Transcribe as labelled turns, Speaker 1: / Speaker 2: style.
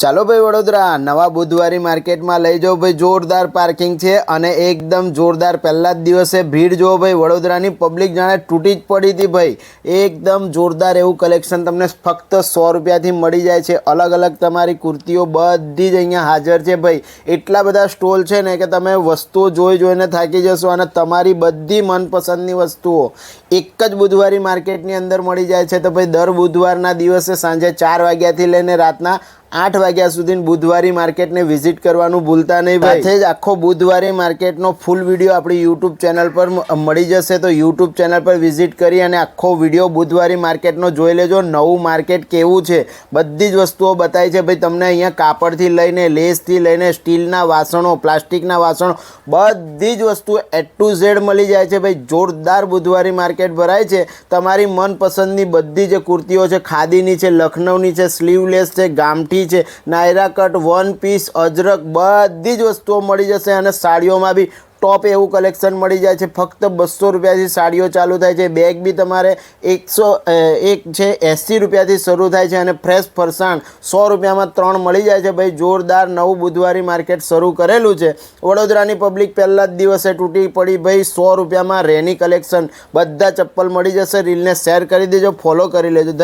Speaker 1: ચાલો ભાઈ વડોદરા નવા બુધવારી માર્કેટમાં લઈ જાઓ ભાઈ। જોરદાર પાર્કિંગ છે અને એકદમ જોરદાર પહેલા જ દિવસે ભીડ જો ભાઈ વડોદરાની પબ્લિક જાણે તૂટી જ પડી હતી ભાઈ। એકદમ જોરદાર એવું કલેક્શન તમને ફક્ત 100 રૂપિયાથી મળી જાય છે। અલગ અલગ તમારી કુર્તીઓ બધી જ અહીંયા હાજર છે ભાઈ। એટલા બધા સ્ટોલ છે ને કે તમે વસ્તુઓ જોઈને થાકી જશો અને તમારી બધી મનપસંદની વસ્તુઓ એક જ બુધવારી માર્કેટની અંદર મળી જાય છે। તો ભાઈ દર બુધવારના દિવસે સાંજે 4 વાગ્યાથી લઈને રાતના 8 વાગ્યા સુધી બુધવારી માર્કેટને વિઝિટ કરવાનું ભૂલતા નહીં ભાઈ। સાથે જ આખો બુધવારી માર્કેટનો ફૂલ વિડીયો આપણી યુટ્યુબ ચેનલ પર મળી જશે, તો યુટ્યુબ ચેનલ પર વિઝિટ કરી અને આખો વિડીયો બુધવારી માર્કેટનો જોઈ લેજો। નવું માર્કેટ કેવું છે બધી જ વસ્તુઓ બતાવી છે ભાઈ તમને। અહીંયા કાપડથી લઈને લેસથી લઈને સ્ટીલના વાસણો, પ્લાસ્ટિકના વાસણો બધી જ વસ્તુઓ A to Z મળી જાય છે ભાઈ। જોરદાર બુધવારી માર્કેટ ભરાય છે। તમારી મનપસંદની બધી જે કુર્તીઓ છે, ખાદીની છે, લખનઉની છે, સ્લીવલેસ છે, ગામઠી છે, નાયરા કટ, વન પીસ, અજરક બધી જ વસ્તુઓ મળી જશે। અને સાડીઓમાં બી ટોપ એવું કલેક્શન મળી જાય છે। ફક્ત 200 રૂપિયાથી સાડીઓ ચાલુ થાય છે। બેગ બી તમારે 80 રૂપિયાથી શરૂ થાય છે અને ફ્રેશ ફરસાણ 100 રૂપિયામાં 3 મળી જાય છે ભાઈ। જોરદાર નવું બુધવારી માર્કેટ શરૂ કરેલું છે। વડોદરાની પબ્લિક પહેલા જ દિવસે તૂટી પડી ભાઈ। 100 રૂપિયામાં રેની કલેક્શન બધા ચપ્પલ મળી જશે। રીલને શેર કરી દેજો, ફોલો કરી લેજો।